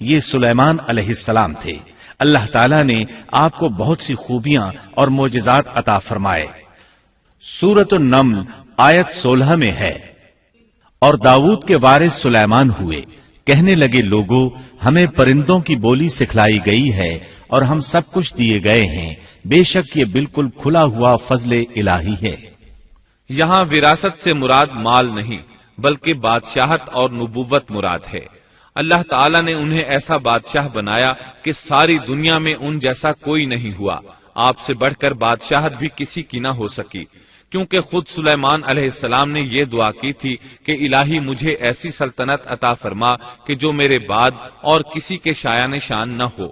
یہ سلیمان علیہ السلام تھے۔ اللہ تعالیٰ نے آپ کو بہت سی خوبیاں اور معجزات عطا فرمائے۔ سورۃ النمل آیت 16 میں ہے، اور داؤد کے وارث سلیمان ہوئے، کہنے لگے لوگوں ہمیں پرندوں کی بولی سکھلائی گئی ہے اور ہم سب کچھ دیے گئے ہیں، بے شک یہ بالکل کھلا ہوا فضل الہی ہے۔ یہاں وراثت سے مراد مال نہیں بلکہ بادشاہت اور نبوت مراد ہے۔ اللہ تعالیٰ نے انہیں ایسا بادشاہ بنایا کہ ساری دنیا میں ان جیسا کوئی نہیں ہوا، آپ سے بڑھ کر بادشاہت بھی کسی کی نہ ہو سکی، کیونکہ خود سلیمان علیہ السلام نے یہ دعا کی تھی کہ الہی مجھے ایسی سلطنت عطا فرما کہ جو میرے بعد اور کسی کے شایان شان نہ ہو۔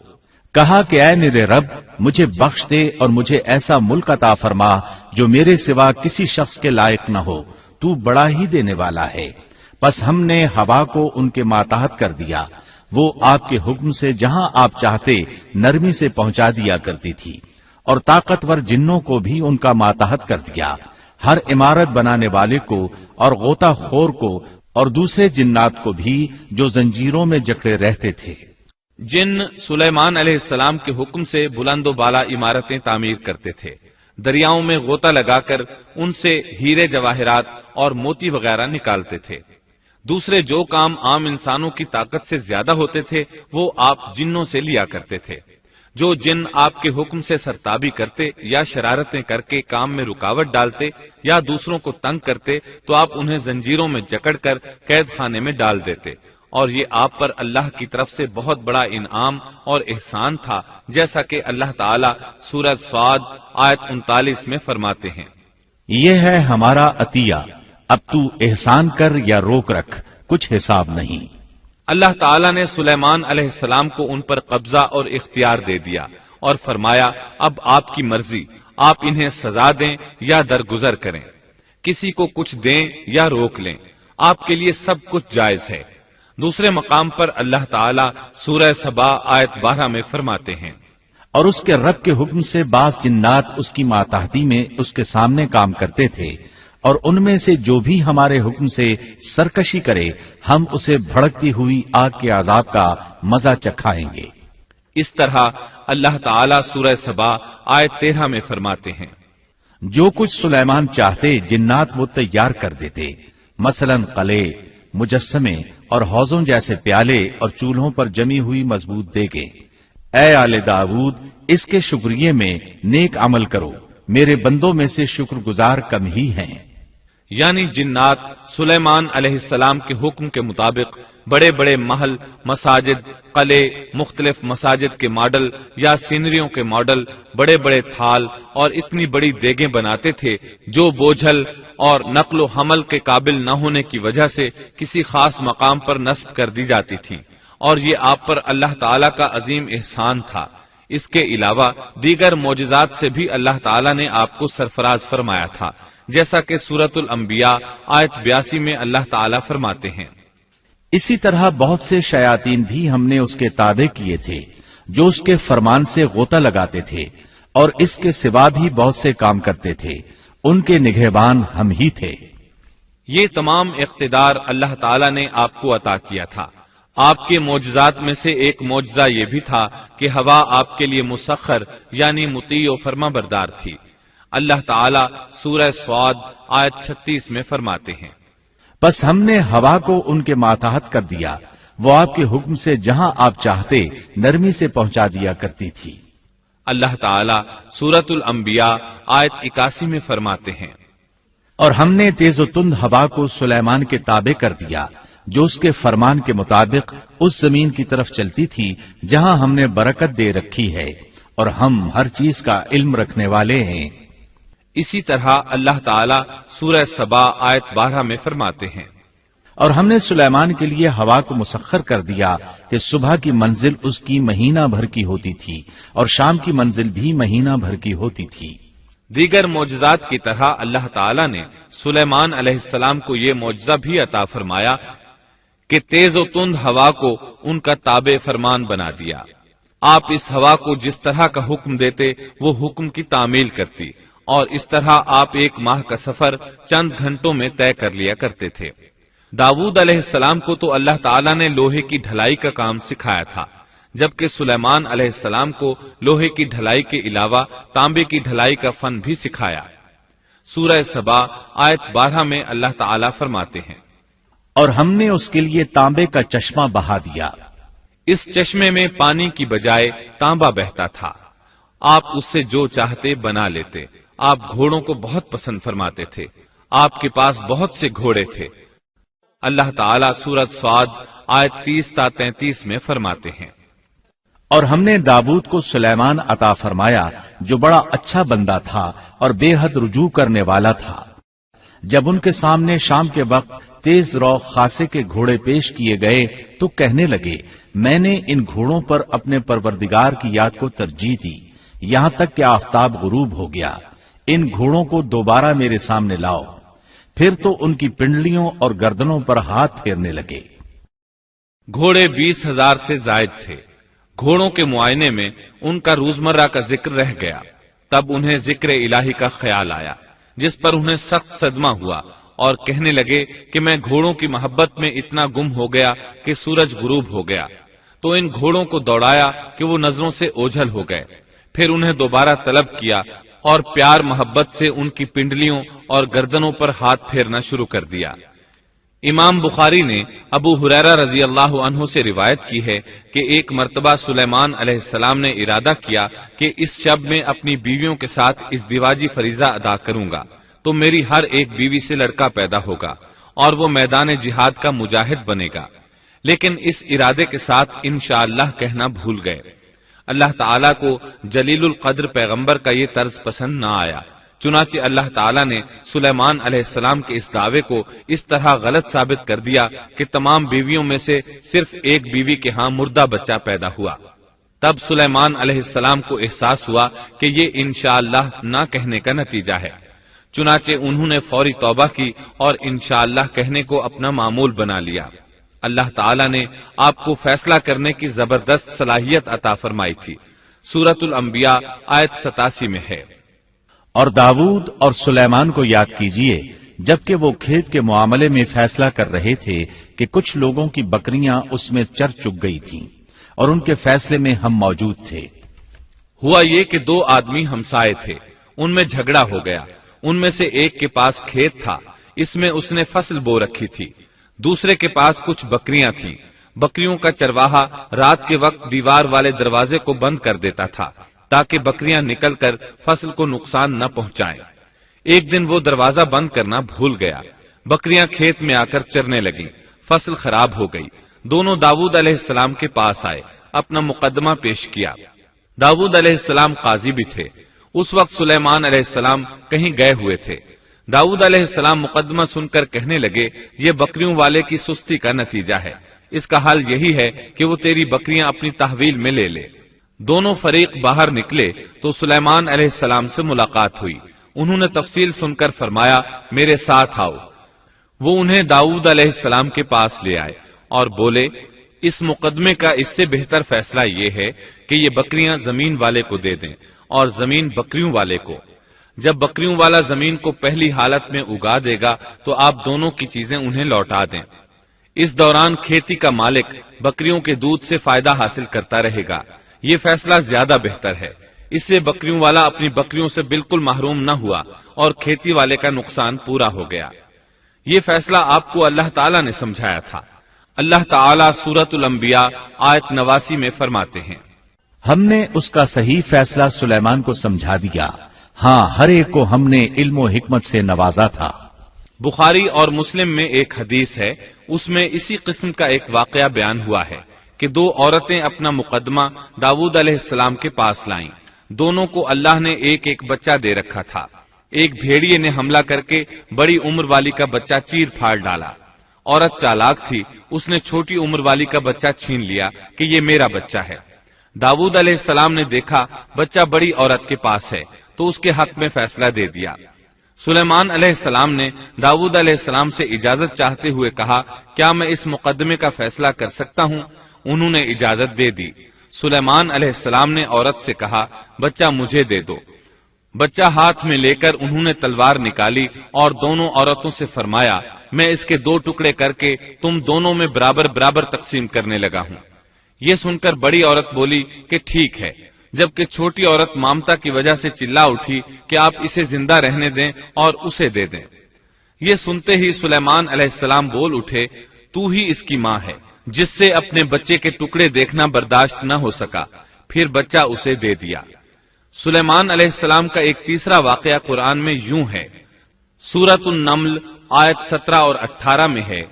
کہا کہ اے میرے رب مجھے بخش دے اور مجھے ایسا ملک عطا فرما جو میرے سوا کسی شخص کے لائق نہ ہو، تو بڑا ہی دینے والا ہے۔ بس ہم نے ہوا کو ان کے ماتحت کر دیا، وہ آپ کے حکم سے جہاں آپ چاہتے نرمی سے پہنچا دیا کرتی تھی، اور طاقتور جنوں کو بھی ان کا ماتحت کر دیا، ہر عمارت بنانے والے کو اور غوطہ خور کو اور دوسرے جنات کو بھی جو زنجیروں میں جکڑے رہتے تھے۔ جن سلیمان علیہ السلام کے حکم سے بلند و بالا عمارتیں تعمیر کرتے تھے، دریاؤں میں غوطہ لگا کر ان سے ہیرے جواہرات اور موتی وغیرہ نکالتے تھے۔ دوسرے جو کام عام انسانوں کی طاقت سے زیادہ ہوتے تھے وہ آپ جنوں سے لیا کرتے تھے۔ جو جن آپ کے حکم سے سرتابی کرتے یا شرارتیں کر کے کام میں رکاوٹ ڈالتے یا دوسروں کو تنگ کرتے تو آپ انہیں زنجیروں میں جکڑ کر قید خانے میں ڈال دیتے، اور یہ آپ پر اللہ کی طرف سے بہت بڑا انعام اور احسان تھا، جیسا کہ اللہ تعالیٰ سورۃ صاد آیت 39 میں فرماتے ہیں، یہ ہے ہمارا عطیہ، اب تو احسان کر یا روک رکھ، کچھ حساب نہیں۔ اللہ تعالیٰ نے سلیمان علیہ السلام کو ان پر قبضہ اور اختیار دے دیا اور فرمایا اب آپ کی مرضی، آپ انہیں سزا دیں یا درگزر کریں، کسی کو کچھ دیں یا روک لیں، آپ کے لیے سب کچھ جائز ہے۔ دوسرے مقام پر اللہ تعالیٰ سورہ سبا آیت 12 میں فرماتے ہیں، اور اس کے رب کے حکم سے بعض جنات اس کی ماتحتی میں اس کے سامنے کام کرتے تھے، اور ان میں سے جو بھی ہمارے حکم سے سرکشی کرے ہم اسے بھڑکتی ہوئی آگ کے عذاب کا مزہ چکھائیں گے۔ اس طرح اللہ تعالیٰ سورہ سبا آیت 13 میں فرماتے ہیں، جو کچھ سلیمان چاہتے جنات وہ تیار کر دیتے، مثلا قلعے، مجسمے اور حوضوں جیسے پیالے اور چولہوں پر جمی ہوئی مضبوط دیگیں۔ اے آل داؤد اس کے شکریے میں نیک عمل کرو، میرے بندوں میں سے شکر گزار کم ہی ہیں۔ یعنی جنات سلیمان علیہ السلام کے حکم کے مطابق بڑے بڑے محل، مساجد، قلعے، مختلف مساجد کے ماڈل یا سینریوں کے ماڈل، بڑے بڑے تھال اور اتنی بڑی دیگیں بناتے تھے جو بوجھل اور نقل و حمل کے قابل نہ ہونے کی وجہ سے کسی خاص مقام پر نصب کر دی جاتی تھی، اور یہ آپ پر اللہ تعالیٰ کا عظیم احسان تھا۔ اس کے علاوہ دیگر معجزات سے بھی اللہ تعالیٰ نے آپ کو سرفراز فرمایا تھا، جیسا کہ سورۃ الانبیاء آیت 82 میں اللہ تعالیٰ فرماتے ہیں، اسی طرح بہت سے شیاطین بھی ہم نے اس کے تابع کیے تھے جو اس کے فرمان سے غوطہ لگاتے تھے، اور اس کے سوا بھی بہت سے کام کرتے تھے، ان کے نگہبان ہم ہی تھے۔ یہ تمام اقتدار اللہ تعالیٰ نے آپ کو عطا کیا تھا۔ آپ کے معجزات میں سے ایک معجزہ یہ بھی تھا کہ ہوا آپ کے لیے مسخر یعنی مطیع و فرما بردار تھی۔ اللہ تعالیٰ سورہ صاد آیت 36 میں فرماتے ہیں، بس ہم نے ہوا کو ان کے ماتحت کر دیا، وہ آپ کے حکم سے جہاں آپ چاہتے نرمی سے پہنچا دیا کرتی تھی۔ اللہ تعالیٰ سورۃ الانبیاء آیت 81 میں فرماتے ہیں، اور ہم نے تیز و تند ہوا کو سلیمان کے تابع کر دیا جو اس کے فرمان کے مطابق اس زمین کی طرف چلتی تھی جہاں ہم نے برکت دے رکھی ہے، اور ہم ہر چیز کا علم رکھنے والے ہیں۔ اسی طرح اللہ تعالیٰ سورہ سبا آیت 12 میں فرماتے ہیں، اور ہم نے سلیمان کے لیے ہوا کو مسخر کر دیا کہ صبح کی منزل اس کی مہینہ بھر کی ہوتی تھی اور شام کی منزل بھی مہینہ بھر کی ہوتی تھی۔ دیگر معجزات کی طرح اللہ تعالیٰ نے سلیمان علیہ السلام کو یہ معجزہ بھی عطا فرمایا کہ تیز و تند ہوا کو ان کا تابع فرمان بنا دیا۔ آپ اس ہوا کو جس طرح کا حکم دیتے وہ حکم کی تعمیل کرتی، اور اس طرح آپ ایک ماہ کا سفر چند گھنٹوں میں طے کر لیا کرتے تھے۔ داؤد علیہ السلام کو تو اللہ تعالیٰ نے لوہے کی ڈھلائی کا کام سکھایا تھا، جبکہ سلیمان علیہ السلام کو لوہے کی ڈھلائی کے علاوہ تانبے کی ڈھلائی کا فن بھی سکھایا۔ سورہ سبا آیت 12 میں اللہ تعالیٰ فرماتے ہیں، اور ہم نے اس کے لیے تانبے کا چشمہ بہا دیا۔ اس چشمے میں پانی کی بجائے تانبا بہتا تھا، آپ اس سے جو چاہتے بنا لیتے۔ آپ گھوڑوں کو بہت پسند فرماتے تھے، آپ کے پاس بہت سے گھوڑے تھے۔ اللہ تعالیٰ سورۃ صاد آیت 30 تا 33 میں فرماتے ہیں، اور ہم نے داؤد کو سلیمان عطا فرمایا جو بڑا اچھا بندہ تھا اور بے حد رجوع کرنے والا تھا۔ جب ان کے سامنے شام کے وقت تیز رو خاصے کے گھوڑے پیش کیے گئے تو کہنے لگے، میں نے ان گھوڑوں پر اپنے پروردگار کی یاد کو ترجیح دی، یہاں تک کہ آفتاب غروب ہو گیا۔ ان گھوڑوں کو دوبارہ میرے سامنے لاؤ۔ پھر تو ان کی پنڈلیوں اور گردنوں پر ہاتھ پھیرنے لگے۔ گھوڑے 20,000 سے زائد تھے۔ گھوڑوں کے معائنے میں ان کا روزمرہ کا ذکر رہ گیا، تب انہیں ذکر الہی کا خیال آیا، جس پر انہیں سخت صدمہ ہوا اور کہنے لگے کہ میں گھوڑوں کی محبت میں اتنا گم ہو گیا کہ سورج غروب ہو گیا۔ تو ان گھوڑوں کو دوڑایا کہ وہ نظروں سے اوجھل ہو گئے۔ پھر انہیں دوبارہ طلب کیا اور پیار محبت سے ان کی پنڈلیوں اور گردنوں پر ہاتھ پھیرنا شروع کر دیا۔ امام بخاری نے ابو ہریرہ رضی اللہ عنہ سے روایت کی ہے کہ ایک مرتبہ سلیمان علیہ السلام نے ارادہ کیا کہ اس شب میں اپنی بیویوں کے ساتھ ازدواجی فریضہ ادا کروں گا تو میری ہر ایک بیوی سے لڑکا پیدا ہوگا اور وہ میدان جہاد کا مجاہد بنے گا، لیکن اس ارادے کے ساتھ انشاءاللہ کہنا بھول گئے۔ اللہ تعالیٰ کو جلیل القدر پیغمبر کا یہ طرز پسند نہ آیا، چنانچہ اللہ تعالیٰ نے سلیمان علیہ السلام کے اس دعوے کو اس طرح غلط ثابت کر دیا کہ تمام بیویوں میں سے صرف ایک بیوی کے ہاں مردہ بچہ پیدا ہوا۔ تب سلیمان علیہ السلام کو احساس ہوا کہ یہ انشاءاللہ نہ کہنے کا نتیجہ ہے، چنانچہ انہوں نے فوری توبہ کی اور انشاءاللہ کہنے کو اپنا معمول بنا لیا۔ اللہ تعالیٰ نے آپ کو فیصلہ کرنے کی زبردست صلاحیت عطا فرمائی تھی۔ سورۃ الانبیاء آیت 87 میں ہے، اور داؤد اور سلیمان کو یاد کیجئے جبکہ وہ کھیت کے معاملے میں فیصلہ کر رہے تھے کہ کچھ لوگوں کی بکریاں اس میں چر چگ گئی تھیں اور ان کے فیصلے میں ہم موجود تھے۔ ہوا یہ کہ دو آدمی ہمسائے تھے، ان میں جھگڑا ہو گیا۔ ان میں سے ایک کے پاس کھیت تھا، اس میں اس نے فصل بو رکھی تھی، دوسرے کے پاس کچھ بکریاں تھیں۔ بکریوں کا چرواہا رات کے وقت دیوار والے دروازے کو بند کر دیتا تھا تاکہ بکریاں نکل کر فصل کو نقصان نہ پہنچائیں۔ ایک دن وہ دروازہ بند کرنا بھول گیا، بکریاں کھیت میں آ کر چرنے لگیں، فصل خراب ہو گئی۔ دونوں داؤد علیہ السلام کے پاس آئے، اپنا مقدمہ پیش کیا۔ داؤد علیہ السلام قاضی بھی تھے۔ اس وقت سلیمان علیہ السلام کہیں گئے ہوئے تھے۔ داؤد علیہ السلام مقدمہ سن کر کہنے لگے، یہ بکریوں والے کی سستی کا نتیجہ ہے، اس کا حل یہی ہے کہ وہ تیری بکریاں اپنی تحویل میں لے لے۔ دونوں فریق باہر نکلے تو سلیمان علیہ السلام سے ملاقات ہوئی۔ انہوں نے تفصیل سن کر فرمایا، میرے ساتھ آؤ۔ وہ انہیں داؤد علیہ السلام کے پاس لے آئے اور بولے، اس مقدمے کا اس سے بہتر فیصلہ یہ ہے کہ یہ بکریاں زمین والے کو دے دیں اور زمین بکریوں والے کو۔ جب بکریوں والا زمین کو پہلی حالت میں اگا دے گا تو آپ دونوں کی چیزیں انہیں لوٹا دیں۔ اس دوران کھیتی کا مالک بکریوں کے دودھ سے فائدہ حاصل کرتا رہے گا۔ یہ فیصلہ زیادہ بہتر ہے۔ اس سے بکریوں والا اپنی بکریوں سے بالکل محروم نہ ہوا اور کھیتی والے کا نقصان پورا ہو گیا۔ یہ فیصلہ آپ کو اللہ تعالیٰ نے سمجھایا تھا۔ اللہ تعالیٰ سورۃ الانبیاء آیت 89 میں فرماتے ہیں، ہم نے اس کا صحیح فیصلہ سلیمان کو سمجھا دیا، ہاں ہر ایک کو ہم نے علم و حکمت سے نوازا تھا۔ بخاری اور مسلم میں ایک حدیث ہے، اس میں اسی قسم کا ایک واقعہ بیان ہوا ہے کہ دو عورتیں اپنا مقدمہ داؤد علیہ السلام کے پاس لائیں۔ دونوں کو اللہ نے ایک ایک بچہ دے رکھا تھا۔ ایک بھیڑیے نے حملہ کر کے بڑی عمر والی کا بچہ چیر پھاڑ ڈالا۔ عورت چالاک تھی، اس نے چھوٹی عمر والی کا بچہ چھین لیا کہ یہ میرا بچہ ہے۔ داؤد علیہ السلام نے دیکھا بچہ بڑی عورت کے پاس ہے تو اس کے حق میں فیصلہ دے دیا۔ سلیمان علیہ السلام نے داؤد علیہ السلام سے اجازت چاہتے ہوئے کہا، کیا میں اس مقدمے کا فیصلہ کر سکتا ہوں؟ انہوں نے اجازت دے دی۔ سلیمان علیہ السلام نے عورت سے کہا، بچہ مجھے دے دو۔ بچہ ہاتھ میں لے کر انہوں نے تلوار نکالی اور دونوں عورتوں سے فرمایا، میں اس کے 2 ٹکڑے کر کے تم دونوں میں برابر برابر تقسیم کرنے لگا ہوں۔ یہ سن کر بڑی عورت بولی کہ ٹھیک ہے، جبکہ چھوٹی عورت مامتا کی وجہ سے چلا اٹھی کہ آپ اسے زندہ رہنے دیں اور اسے دے دیں۔ یہ سنتے ہی سلیمان علیہ السلام بول اٹھے، تو ہی اس کی ماں ہے، جس سے اپنے بچے کے ٹکڑے دیکھنا برداشت نہ ہو سکا، پھر بچہ اسے دے دیا۔ سلیمان علیہ السلام کا ایک تیسرا واقعہ قرآن میں یوں ہے، سورۃ النمل آیت 17 اور 18 میں ہے،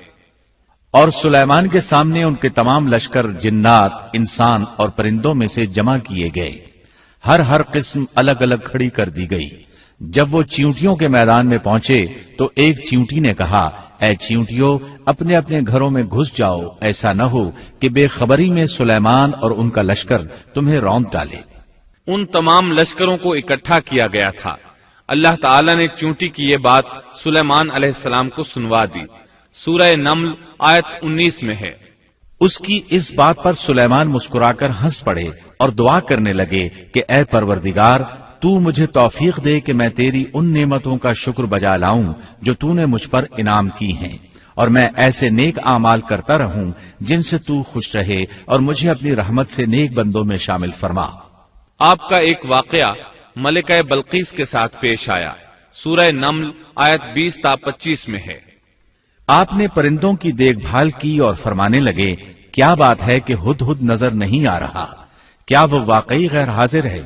اور سلیمان کے سامنے ان کے تمام لشکر جنات، انسان اور پرندوں میں سے جمع کیے گئے، ہر قسم الگ الگ کھڑی کر دی گئی۔ جب وہ چیونٹیوں کے میدان میں پہنچے تو ایک چیونٹی نے کہا، اے چیونٹیوں، اپنے اپنے گھروں میں گھس جاؤ، ایسا نہ ہو کہ بے خبری میں سلیمان اور ان کا لشکر تمہیں روند ڈالے۔ ان تمام لشکروں کو اکٹھا کیا گیا تھا۔ اللہ تعالیٰ نے چیونٹی کی یہ بات سلیمان علیہ السلام کو سنوا دی۔ سورہ نمل آیت 19 میں ہے، اس کی اس بات پر سلیمان مسکرا کر ہنس پڑے اور دعا کرنے لگے کہ اے پروردگار، تو مجھے توفیق دے کہ میں تیری ان نعمتوں کا شکر بجا لاؤں جو تو نے مجھ پر انعام کی ہیں، اور میں ایسے نیک اعمال کرتا رہوں جن سے تو خوش رہے، اور مجھے اپنی رحمت سے نیک بندوں میں شامل فرما۔ آپ کا ایک واقعہ ملکہ بلقیس کے ساتھ پیش آیا۔ سورہ نمل آیت 20 تا 25 میں ہے، آپ نے پرندوں کی دیکھ بھال کی اور فرمانے لگے، کیا بات ہے کہ ہدہد نظر نہیں آ رہا؟ کیا وہ واقعی غیر حاضر ہے؟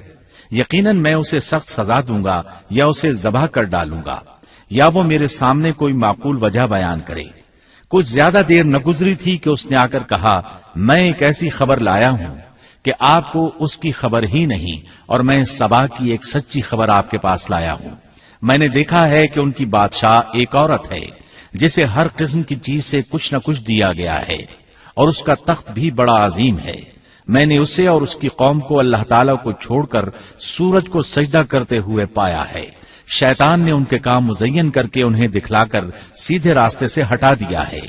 یقیناً میں اسے سخت سزا دوں گا یا اسے ذبح کر ڈالوں گا، یا وہ میرے سامنے کوئی معقول وجہ بیان کرے۔ کچھ زیادہ دیر نہ گزری تھی کہ اس نے آ کر کہا، میں ایک ایسی خبر لایا ہوں کہ آپ کو اس کی خبر ہی نہیں، اور میں سبا کی ایک سچی خبر آپ کے پاس لایا ہوں۔ میں نے دیکھا ہے کہ ان کی بادشاہ ایک عورت ہے جسے ہر قسم کی چیز سے کچھ نہ کچھ دیا گیا ہے، اور اس کا تخت بھی بڑا عظیم ہے۔ میں نے اسے اور اس کی قوم کو اللہ تعالیٰ کو چھوڑ کر سورج کو سجدہ کرتے ہوئے پایا ہے۔ شیطان نے ان کے کام مزین کر کے انہیں دکھلا کر سیدھے راستے سے ہٹا دیا ہے،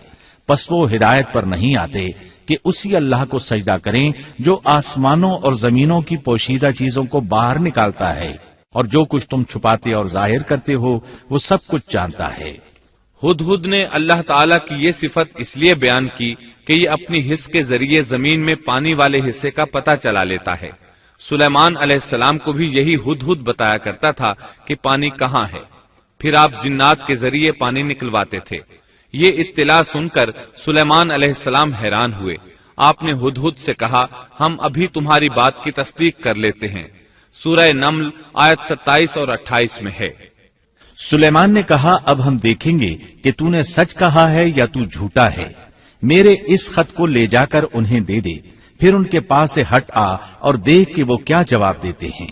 پس وہ ہدایت پر نہیں آتے کہ اسی اللہ کو سجدہ کریں جو آسمانوں اور زمینوں کی پوشیدہ چیزوں کو باہر نکالتا ہے، اور جو کچھ تم چھپاتے اور ظاہر کرتے ہو وہ سب کچھ جانتا ہے۔ ہدہد نے اللہ تعالیٰ کی یہ صفت اس لیے بیان کی کہ یہ اپنی حس کے ذریعے زمین میں پانی والے حصے کا پتہ چلا لیتا ہے۔ سلیمان علیہ السلام کو بھی یہی ہدہد بتایا کرتا تھا کہ پانی کہاں ہے، پھر آپ جنات کے ذریعے پانی نکلواتے تھے۔ یہ اطلاع سن کر سلیمان علیہ السلام حیران ہوئے۔ آپ نے ہدہد سے کہا، ہم ابھی تمہاری بات کی تصدیق کر لیتے ہیں۔ سورہ نمل آیت 27 اور 28 میں ہے، سلیمان نے کہا، اب ہم دیکھیں گے کہ تو نے سچ کہا ہے یا تو جھوٹا ہے۔ میرے اس خط کو لے جا کر انہیں دے دے، پھر ان کے پاس سے ہٹ آ اور دیکھ کہ وہ کیا جواب دیتے ہیں۔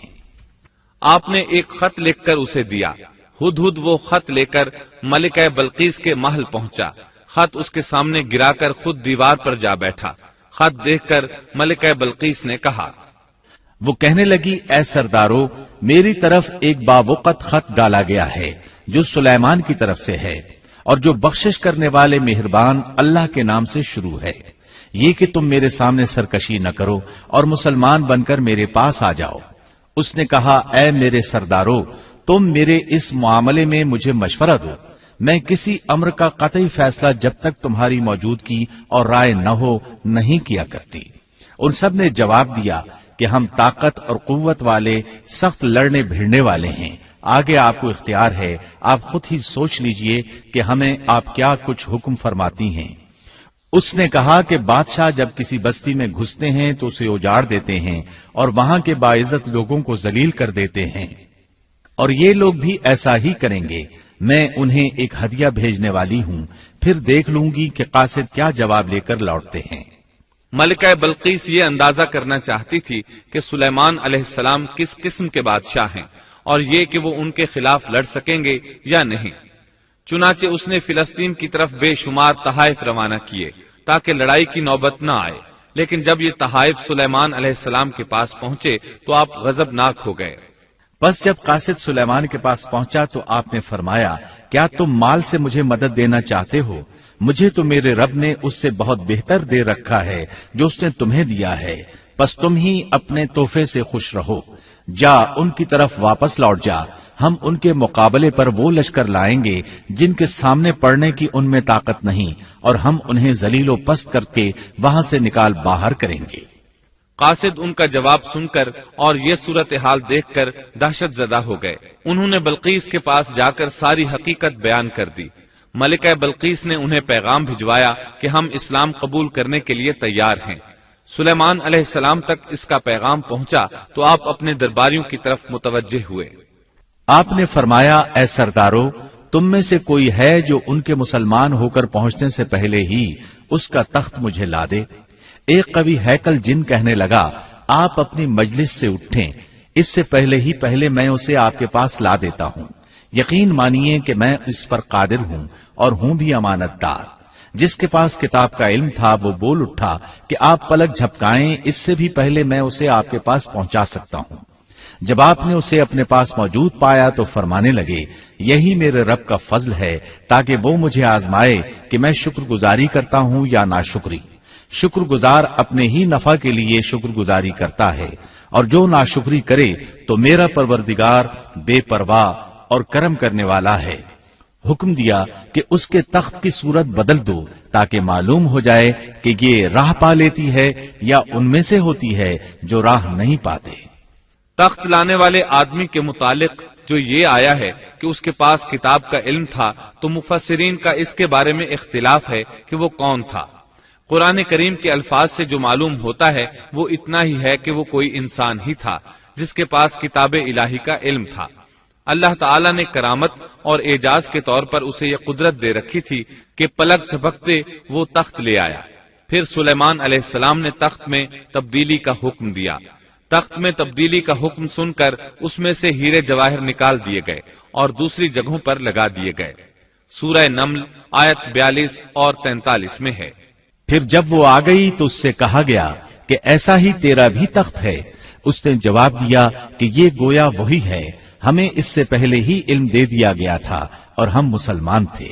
آپ نے ایک خط لکھ کر اسے دیا۔ ہدہد وہ خط لے کر ملکہ بلقیس کے محل پہنچا۔ خط اس کے سامنے گرا کر خود دیوار پر جا بیٹھا۔ خط دیکھ کر ملکہ بلقیس نے کہا، وہ کہنے لگی، اے سردارو، میری طرف ایک باوقت خط ڈالا گیا ہے جو سلیمان کی طرف سے ہے، اور جو بخشش کرنے والے مہربان اللہ کے نام سے شروع ہے۔ یہ کہ تم میرے سامنے سرکشی نہ کرو اور مسلمان بن کر میرے پاس آ جاؤ۔ اس نے کہا، اے میرے سردارو، تم میرے اس معاملے میں مجھے مشورہ دو۔ میں کسی امر کا قطعی فیصلہ جب تک تمہاری موجودگی اور رائے نہ ہو نہیں کیا کرتی۔ ان سب نے جواب دیا کہ ہم طاقت اور قوت والے، سخت لڑنے بھیڑنے والے ہیں، آگے آپ کو اختیار ہے، آپ خود ہی سوچ لیجئے کہ ہمیں آپ کیا کچھ حکم فرماتی ہیں۔ اس نے کہا کہ بادشاہ جب کسی بستی میں گھستے ہیں تو اسے اجاڑ دیتے ہیں اور وہاں کے باعزت لوگوں کو ذلیل کر دیتے ہیں، اور یہ لوگ بھی ایسا ہی کریں گے۔ میں انہیں ایک ہدیہ بھیجنے والی ہوں، پھر دیکھ لوں گی کہ قاصد کیا جواب لے کر لوٹتے ہیں۔ ملکہ بلقیس یہ اندازہ کرنا چاہتی تھی کہ سلیمان علیہ السلام کس قسم کے بادشاہ ہیں، اور یہ کہ وہ ان کے خلاف لڑ سکیں گے یا نہیں۔ چنانچہ اس نے فلسطین کی طرف بے شمار تحائف روانہ کیے تاکہ لڑائی کی نوبت نہ آئے، لیکن جب یہ تحائف سلیمان علیہ السلام کے پاس پہنچے تو آپ غضبناک ہو گئے۔ بس جب قاصد سلیمان کے پاس پہنچا تو آپ نے فرمایا، کیا تم مال سے مجھے مدد دینا چاہتے ہو؟ مجھے تو میرے رب نے اس سے بہت بہتر دے رکھا ہے جو اس نے تمہیں دیا ہے، بس تم ہی اپنے تحفے سے خوش رہو۔ جا ان کی طرف واپس لوٹ جا، ہم ان کے مقابلے پر وہ لشکر لائیں گے جن کے سامنے پڑنے کی ان میں طاقت نہیں، اور ہم انہیں ذلیل و پست کر کے وہاں سے نکال باہر کریں گے۔ قاصد ان کا جواب سن کر اور یہ صورتحال دیکھ کر دہشت زدہ ہو گئے۔ انہوں نے بلقیس کے پاس جا کر ساری حقیقت بیان کر دی۔ ملکہ بلقیس نے انہیں پیغام بھجوایا کہ ہم اسلام قبول کرنے کے لیے تیار ہیں۔ سلیمان علیہ السلام تک اس کا پیغام پہنچا تو آپ اپنے درباریوں کی طرف متوجہ ہوئے۔ آپ نے فرمایا، اے سردارو، تم میں سے کوئی ہے جو ان کے مسلمان ہو کر پہنچنے سے پہلے ہی اس کا تخت مجھے لا دے؟ ایک قوی ہیکل جن کہنے لگا، آپ اپنی مجلس سے اٹھیں، اس سے پہلے میں اسے آپ کے پاس لا دیتا ہوں۔ یقین مانیے کہ میں اس پر قادر ہوں اور ہوں بھی امانت دار۔ جس کے پاس کتاب کا علم تھا وہ بول اٹھا کہ آپ پلک جھپکائیں، اس سے بھی پہلے میں اسے آپ کے پاس پہنچا سکتا ہوں۔ جب آپ نے اسے اپنے پاس موجود پایا تو فرمانے لگے، یہی میرے رب کا فضل ہے تاکہ وہ مجھے آزمائے کہ میں شکر گزاری کرتا ہوں یا ناشکری۔ شکر گزار اپنے ہی نفع کے لیے شکر گزاری کرتا ہے، اور جو ناشکری کرے تو میرا پروردگار بے پرواہ اور کرم کرنے والا ہے۔ حکم دیا کہ اس کے تخت کی صورت بدل دو تاکہ معلوم ہو جائے کہ یہ راہ پا لیتی ہے یا ان میں سے ہوتی ہے جو راہ نہیں پاتے۔ تخت لانے والے آدمی کے متعلق جو یہ آیا ہے کہ اس کے پاس کتاب کا علم تھا، تو مفسرین کا اس کے بارے میں اختلاف ہے کہ وہ کون تھا۔ قرآن کریم کے الفاظ سے جو معلوم ہوتا ہے وہ اتنا ہی ہے کہ وہ کوئی انسان ہی تھا جس کے پاس کتاب الہی کا علم تھا۔ اللہ تعالیٰ نے کرامت اور اعجاز کے طور پر اسے یہ قدرت دے رکھی تھی کہ پلک جھپکتے وہ تخت لے آیا۔ پھر سلیمان علیہ السلام نے تخت میں تبدیلی کا حکم دیا۔ تخت میں تبدیلی کا حکم سن کر اس میں سے ہیرے جواہر نکال دیے گئے اور دوسری جگہوں پر لگا دیے گئے۔ سورہ نمل آیت 42 اور 43 میں ہے۔ پھر جب وہ آ گئی تو اس سے کہا گیا کہ ایسا ہی تیرا بھی تخت ہے۔ اس نے جواب دیا کہ یہ گویا وہی ہے، ہمیں اس سے پہلے ہی علم دے دیا گیا تھا اور ہم مسلمان تھے۔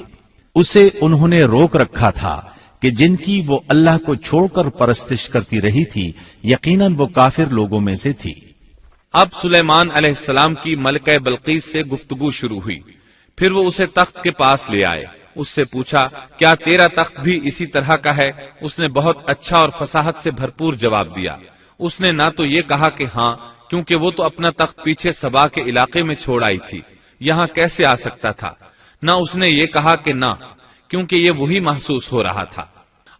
اسے انہوں نے روک رکھا تھا کہ جن کی وہ اللہ کو چھوڑ کر پرستش کرتی رہی تھی، یقیناً وہ کافر لوگوں میں سے تھی۔ اب سلیمان علیہ السلام کی ملکہ بلقیس سے گفتگو شروع ہوئی۔ پھر وہ اسے تخت کے پاس لے آئے۔ اس سے پوچھا، کیا تیرا تخت بھی اسی طرح کا ہے؟ اس نے بہت اچھا اور فصاحت سے بھرپور جواب دیا۔ اس نے نہ تو یہ کہا کہ ہاں، کیونکہ وہ تو اپنا تخت پیچھے سبا کے علاقے میں چھوڑ آئی تھی، یہاں کیسے آ سکتا تھا، نہ اس نے یہ کہا کہ نہ، کیونکہ یہ وہی محسوس ہو رہا تھا۔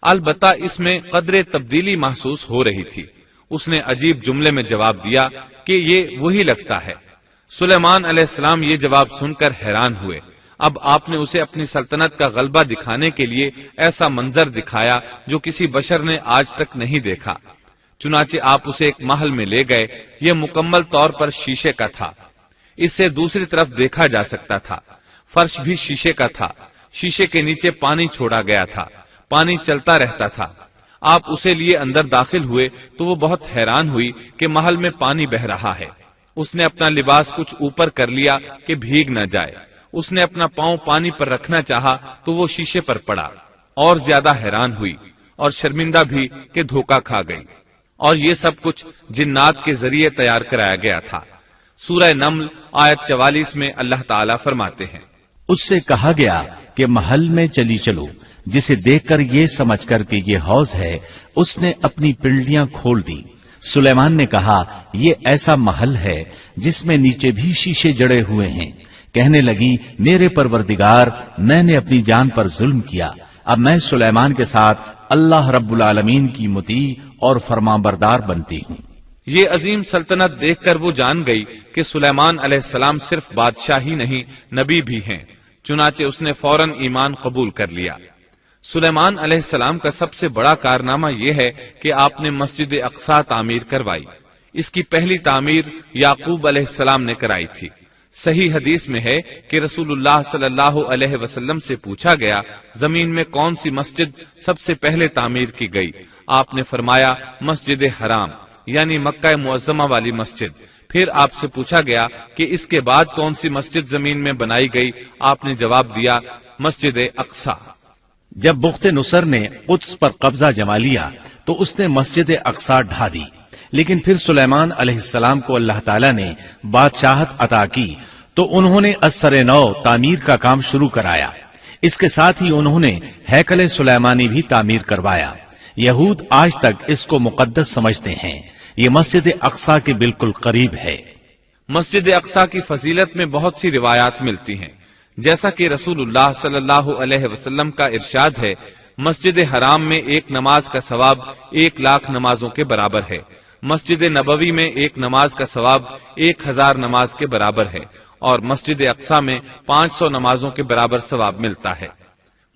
البتہ اس میں قدرے تبدیلی محسوس ہو رہی تھی۔ اس نے عجیب جملے میں جواب دیا کہ یہ وہی لگتا ہے۔ سلیمان علیہ السلام یہ جواب سن کر حیران ہوئے۔ اب آپ نے اسے اپنی سلطنت کا غلبہ دکھانے کے لیے ایسا منظر دکھایا جو کسی بشر نے آج تک نہیں دیکھا۔ چنانچہ آپ اسے ایک محل میں لے گئے۔ یہ مکمل طور پر شیشے کا تھا۔ اس سے دوسری طرف دیکھا جا سکتا تھا۔ فرش بھی شیشے کا تھا۔ شیشے کے نیچے پانی چھوڑا گیا تھا۔ پانی چلتا رہتا تھا۔ آپ اسے لیے اندر داخل ہوئے تو وہ بہت حیران ہوئی کہ محل میں پانی بہ رہا ہے۔ اس نے اپنا لباس کچھ اوپر کر لیا کہ بھیگ نہ جائے۔ اس نے اپنا پاؤں پانی پر رکھنا چاہا تو وہ شیشے پر پڑا، اور زیادہ حیران ہوئی اور شرمندہ بھی کہ دھوکہ کھا گئی۔ اور یہ سب کچھ جنات کے ذریعے تیار کرایا گیا تھا۔ سورہ نمل آیت 44 میں اللہ تعالیٰ فرماتے ہیں، اس سے کہا گیا کہ محل میں چلی چلو، جسے دیکھ کر یہ سمجھ کر کہ یہ حوض ہے، اس نے اپنی پنڈلیاں کھول دی۔ سلیمان نے کہا، یہ ایسا محل ہے جس میں نیچے بھی شیشے جڑے ہوئے ہیں۔ کہنے لگی، میرے پروردگار، میں نے اپنی جان پر ظلم کیا، اب میں سلیمان کے ساتھ اللہ رب العالمین کی مطیع اور فرمانبردار بنتی ہوں۔ یہ عظیم سلطنت دیکھ کر وہ جان گئی کہ سلیمان علیہ السلام صرف بادشاہ ہی نہیں، نبی بھی ہیں۔ چنانچہ اس نے فوراً ایمان قبول کر لیا۔ سلیمان علیہ السلام کا سب سے بڑا کارنامہ یہ ہے کہ آپ نے مسجد اقصی تعمیر کروائی۔ اس کی پہلی تعمیر یعقوب علیہ السلام نے کرائی تھی۔ صحیح حدیث میں ہے کہ رسول اللہ صلی اللہ علیہ وسلم سے پوچھا گیا، زمین میں کون سی مسجد سب سے پہلے تعمیر کی گئی؟ آپ نے فرمایا، مسجد حرام، یعنی مکہ معظمہ والی مسجد۔ پھر آپ سے پوچھا گیا کہ اس کے بعد کون سی مسجد زمین میں بنائی گئی؟ آپ نے جواب دیا، مسجد اقصی۔ جب بخت نصر نے قدس پر قبضہ جما لیا تو اس نے مسجد اقصی ڈھا دی، لیکن پھر سلیمان علیہ السلام کو اللہ تعالیٰ نے بادشاہت عطا کی تو انہوں نے اسر نو تعمیر کا کام شروع کرایا. اس کے ساتھ ہی انہوں نے ہیکل سلیمانی بھی تعمیر کروایا. یہود آج تک اس کو مقدس سمجھتے ہیں. یہ مسجد اقصی کے بالکل قریب ہے. مسجد اقصی کی فضیلت میں بہت سی روایات ملتی ہیں. جیسا کہ رسول اللہ صلی اللہ علیہ وسلم کا ارشاد ہے، مسجد حرام میں ایک نماز کا ثواب 1,00,000 نمازوں کے برابر ہے. مسجد نبوی میں ایک نماز کا ثواب 1,000 نماز کے برابر ہے، اور مسجد اقصی میں 500 نمازوں کے برابر ثواب ملتا ہے.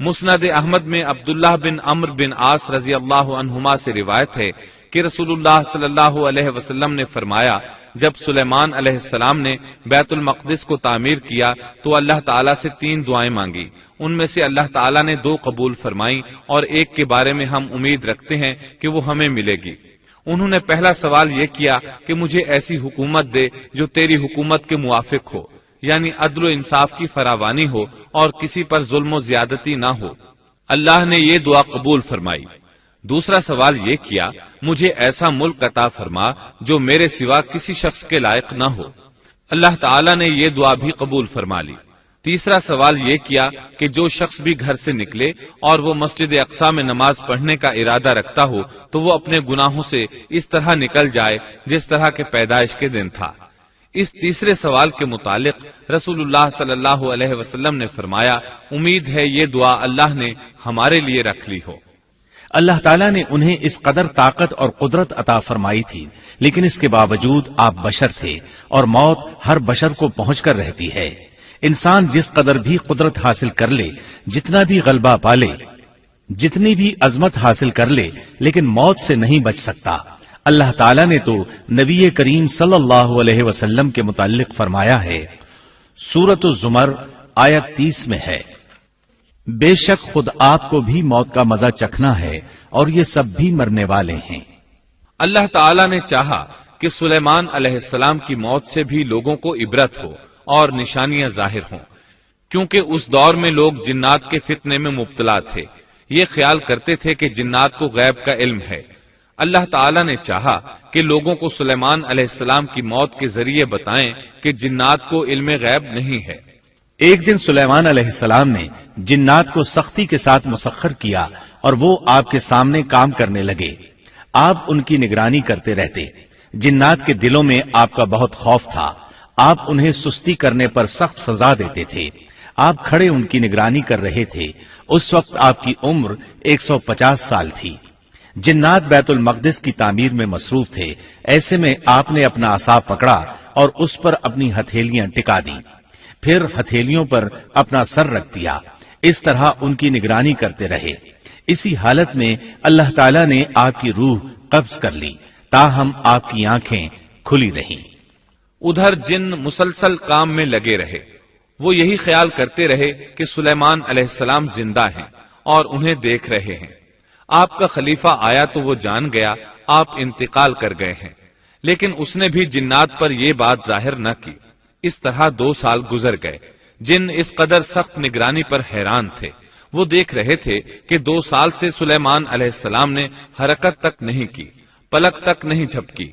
مسند احمد میں عبداللہ بن عمرو بن عاص رضی اللہ عنہما سے روایت ہے کہ رسول اللہ صلی اللہ علیہ وسلم نے فرمایا، جب سلیمان علیہ السلام نے بیت المقدس کو تعمیر کیا تو اللہ تعالیٰ سے 3 دعائیں مانگی. ان میں سے اللہ تعالیٰ نے 2 قبول فرمائیں اور ایک کے بارے میں ہم امید رکھتے ہیں کہ وہ ہمیں ملے گی. انہوں نے پہلا سوال یہ کیا کہ مجھے ایسی حکومت دے جو تیری حکومت کے موافق ہو، یعنی عدل و انصاف کی فراوانی ہو اور کسی پر ظلم و زیادتی نہ ہو. اللہ نے یہ دعا قبول فرمائی. دوسرا سوال یہ کیا، مجھے ایسا ملک عطا فرما جو میرے سوا کسی شخص کے لائق نہ ہو. اللہ تعالیٰ نے یہ دعا بھی قبول فرما لی. تیسرا سوال یہ کیا کہ جو شخص بھی گھر سے نکلے اور وہ مسجد اقصی میں نماز پڑھنے کا ارادہ رکھتا ہو تو وہ اپنے گناہوں سے اس طرح نکل جائے جس طرح کے پیدائش کے دن تھا. اس تیسرے سوال کے متعلق رسول اللہ صلی اللہ علیہ وسلم نے فرمایا، امید ہے یہ دعا اللہ نے ہمارے لیے رکھ لی ہو. اللہ تعالیٰ نے انہیں اس قدر طاقت اور قدرت عطا فرمائی تھی، لیکن اس کے باوجود آپ بشر تھے اور موت ہر بشر کو پہنچ کر رہتی ہے. انسان جس قدر بھی قدرت حاصل کر لے، جتنا بھی غلبہ پالے، جتنی بھی عظمت حاصل کر لے، لیکن موت سے نہیں بچ سکتا. اللہ تعالیٰ نے تو نبی کریم صلی اللہ علیہ وسلم کے متعلق فرمایا ہے، سورۃ الزمر آیت 30 میں ہے، بے شک خود آپ کو بھی موت کا مزہ چکھنا ہے اور یہ سب بھی مرنے والے ہیں. اللہ تعالیٰ نے چاہا کہ سلیمان علیہ السلام کی موت سے بھی لوگوں کو عبرت ہو اور نشانیاں ظاہر ہوں، کیونکہ اس دور میں لوگ جنات کے فتنے میں مبتلا تھے. یہ خیال کرتے تھے کہ جنات کو غیب کا علم ہے. اللہ تعالیٰ نے چاہا کہ لوگوں کو سلیمان علیہ السلام کی موت کے ذریعے بتائیں کہ جنات کو علم غیب نہیں ہے. ایک دن سلیمان علیہ السلام نے جنات کو سختی کے ساتھ مسخر کیا اور وہ آپ کے سامنے کام کرنے لگے. آپ ان کی نگرانی کرتے رہتے. جنات کے دلوں میں آپ کا بہت خوف تھا. آپ انہیں سستی کرنے پر سخت سزا دیتے تھے. آپ کھڑے ان کی نگرانی کر رہے تھے. اس وقت آپ کی عمر 150 سال تھی. جنات بیت المقدس کی تعمیر میں مصروف تھے. ایسے میں آپ نے اپنا عصا پکڑا اور اس پر اپنی ہتھیلیاں ٹکا دی، پھر ہتھیلیوں پر اپنا سر رکھ دیا. اس طرح ان کی نگرانی کرتے رہے. اسی حالت میں اللہ تعالیٰ نے آپ کی روح قبض کر لی، تاہم آپ کی آنکھیں کھلی رہیں. ادھر جن مسلسل کام میں لگے رہے. وہ یہی خیال کرتے رہے کہ سلیمان علیہ السلام زندہ ہیں اور انہیں دیکھ رہے ہیں. آپ کا خلیفہ آیا تو وہ جان گیا آپ انتقال کر گئے ہیں، لیکن اس نے بھی جنات پر یہ بات ظاہر نہ کی. اس طرح 2 سال گزر گئے. جن اس قدر سخت نگرانی پر حیران تھے. وہ دیکھ رہے تھے کہ 2 سال سے سلیمان علیہ السلام نے حرکت تک نہیں کی، پلک تک نہیں جھپکی.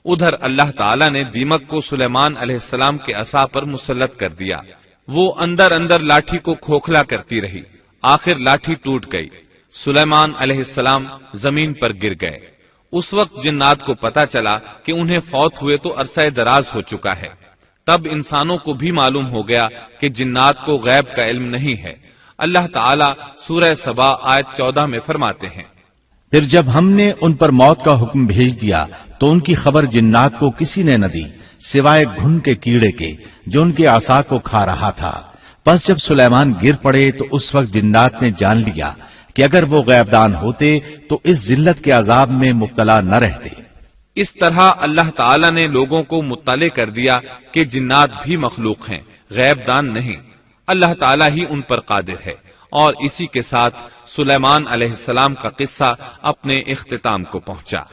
ادھر اللہ تعالیٰ نے دیمک کو سلیمان علیہ السلام کے عصا پر مسلط کر دیا. وہ اندر اندر لاٹھی کو کھوکھلا کرتی رہی. آخر لاٹھی ٹوٹ گئی. سلیمان علیہ السلام زمین پر گر گئے. اس وقت جنات کو پتا چلا کہ انہیں فوت ہوئے تو عرصہ دراز ہو چکا ہے. تب انسانوں کو بھی معلوم ہو گیا کہ جنات کو غیب کا علم نہیں ہے. اللہ تعالیٰ سورہ سبا آیت 14 میں فرماتے ہیں، پھر جب ہم نے ان پر موت کا حکم بھیج دیا تو ان کی خبر جنات کو کسی نے نہ دی سوائے گھن کے کیڑے کے جو ان کے عصا کو کھا رہا تھا. پس جب سلیمان گر پڑے تو اس وقت جنات نے جان لیا کہ اگر وہ غیب دان ہوتے تو اس ذلت کے عذاب میں مبتلا نہ رہتے. اس طرح اللہ تعالیٰ نے لوگوں کو مطلع کر دیا کہ جنات بھی مخلوق ہیں، غیب دان نہیں. اللہ تعالیٰ ہی ان پر قادر ہے. اور اسی کے ساتھ سلیمان علیہ السلام کا قصہ اپنے اختتام کو پہنچا.